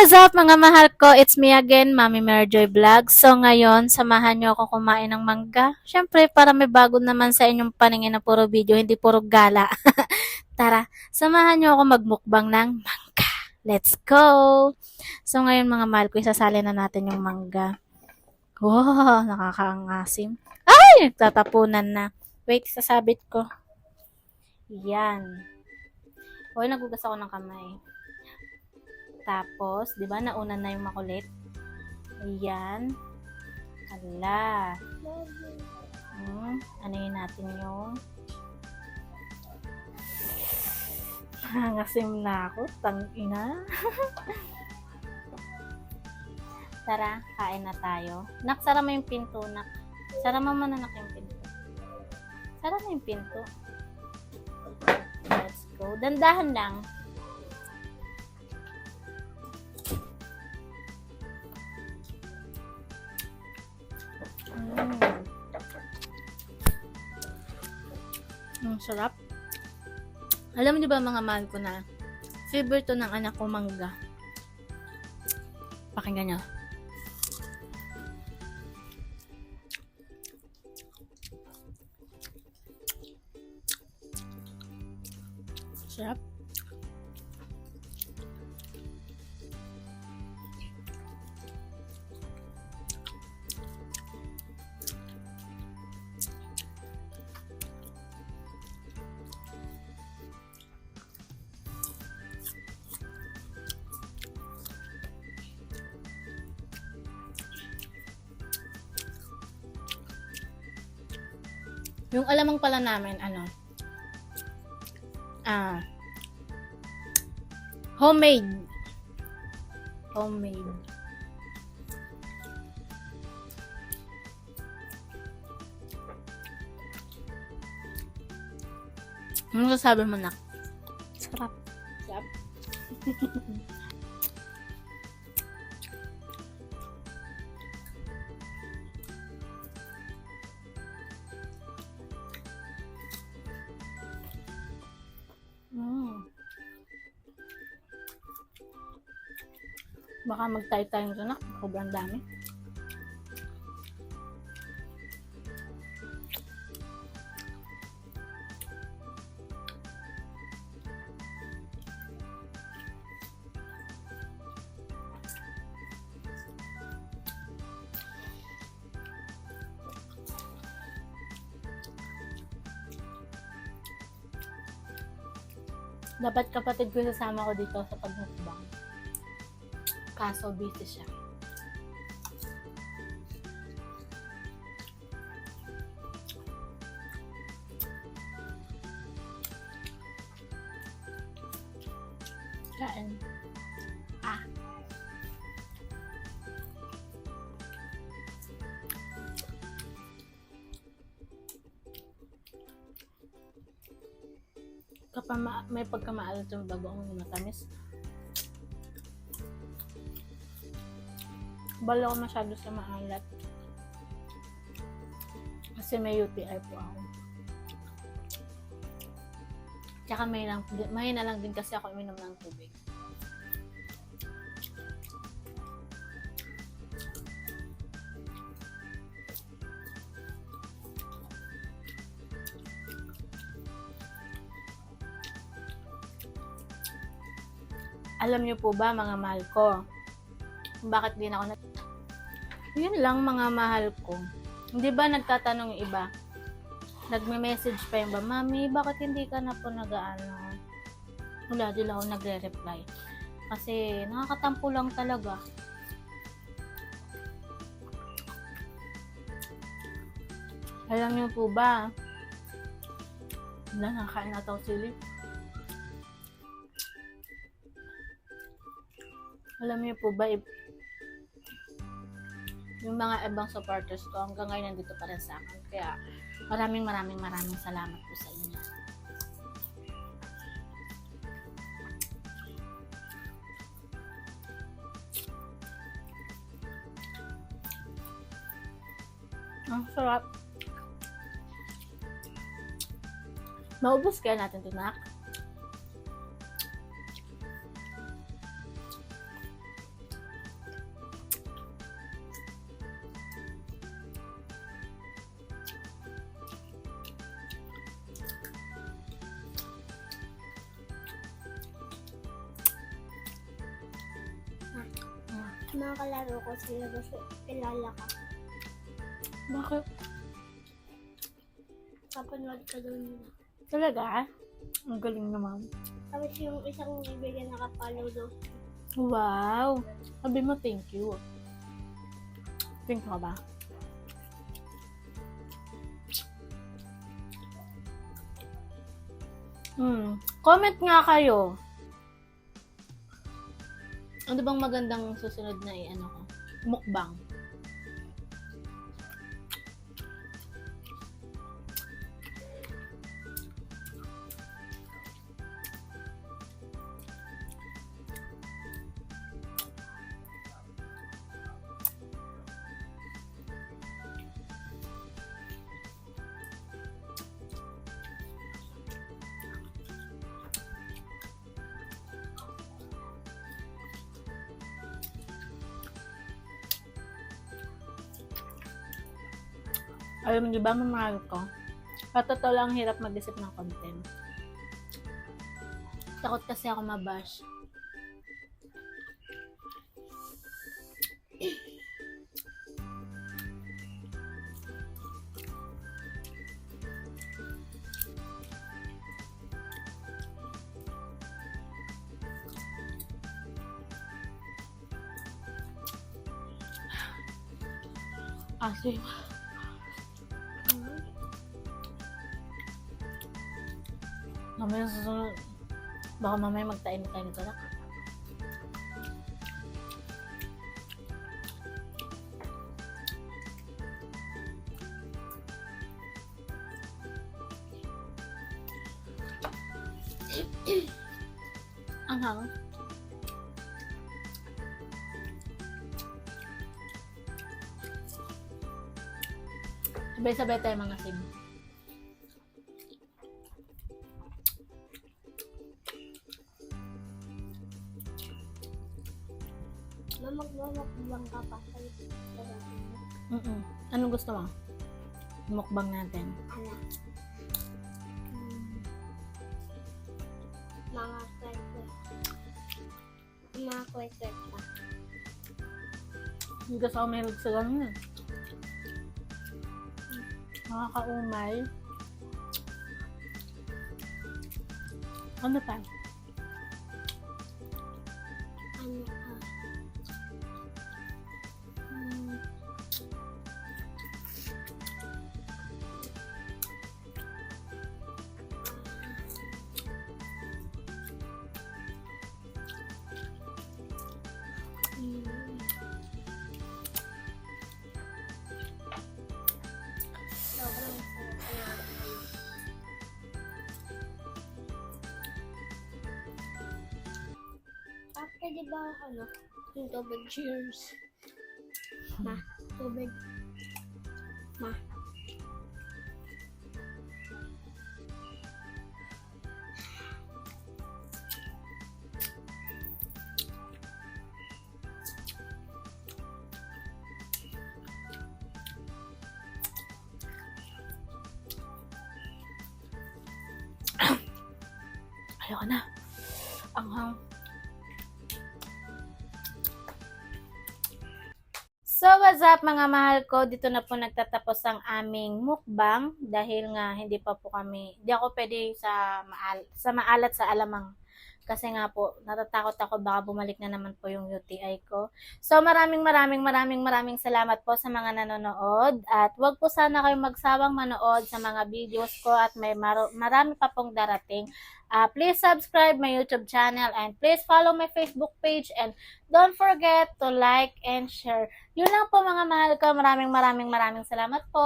What's up mga mahal ko? It's me again, Mami Merjoy Vlog. So ngayon, samahan niyo ako kumain ng mangga. Syempre, para may bago naman sa inyong paningin na puro video, hindi puro gala. Tara, samahan niyo ako magmukbang ng mangga. Let's go! So ngayon mga mahal ko, isasali na natin yung mangga. Wow, nakakaangasim. Ay, nagtatapunan na. Wait, sasabit ko. Yan. Hoy, nagugas ako ng kamay. Tapos, di ba, nauna na yung makulit. Ayan. Kala. Anuhin natin yung nangasim na ako. Tangina. Tara, kain na tayo. Nak, sara mo yung pinto, nak. Sara mo man, nak, yung pinto. Sara mo yung pinto. Let's go. Dandahan lang. Ang sarap. Alam niyo ba mga mahal ko na favorite to ng anak ko mangga. Pakinggan niyo. Sarap. Yung alamang pala namin, homemade. Homemade. Ano sasabi mo, nak? Sarap. Sarap. Baka magtay-tay nito, nak. Sobrang dami. Dapat kapatid ko sasama ko dito sa pagmukbang. Kaso busy siya. Kain. Kapag may pagkamaalat yung bagoong matamis. Bala ko masyado sa maalat. Kasi may UTI po ako. Tsaka may na lang din kasi ako uminom ng tubig. Alam niyo po ba mga mahal ko, bakit din ako yun lang mga mahal ko. Hindi ba nagtatanong yung iba? Nagme-message pa yung ba, Mami, bakit hindi ka na po nag-ano? Wala, di lang ako nagre-reply. Kasi nakakatampo lang talaga. Alam niyo po ba? Wala, nakakain na tao sili. Alam niyo po ba, yung mga ibang supporters ko hanggang ngayon nandito pa rin sa akin. Kaya maraming salamat po sa inyo. Ang sarap. Maubos kaya natin ito, nak? Mga kalaro ko sa labas, kilala ka. Bakit? Kapanood ka doon. Talaga? Ang galing naman. Tapos yung isang kaibigan nakapalo daw. Wow! Sabi mo thank you. Thank ka ba? Comment nga kayo. Ano bang magandang susunod na ano ko? Mukbang. Alam mo, di ba, mamahal ko? Sa totoo lang, hirap mag-isip ng content. Takot kasi ako mabash. Asim. Mamaya susunod. Baka mamaya magtain tayo nito na. Ang hang. Sabay-sabay tayo mga sim. Magmamukbang ka pa sa Anong gusto mo? Mukbang natin. ano? Mga kwek-kwek. Mga kwek-kwek pa. Hindi kasi ako mahilig sa ganun. Nakakaumay. Ano pa? Ano ka? Sobrang sarap na. After di ba ano? Yung tubig. Cheers. Ma, tubig. Ma. Ayoko na. Ang hang. So, what's up mga mahal ko? Dito na po nagtatapos ang aming mukbang dahil nga hindi pa po kami, hindi ako pwede sa maalat sa alamang. Kasi nga po, natatakot ako baka bumalik na naman po yung UTI ko. So, maraming salamat po sa mga nanonood. At wag po sana kayong magsawang manood sa mga videos ko at may marami pa pong darating. Please subscribe my YouTube channel and please follow my Facebook page and don't forget to like and share. Yun lang po mga mahal ko. Maraming salamat po.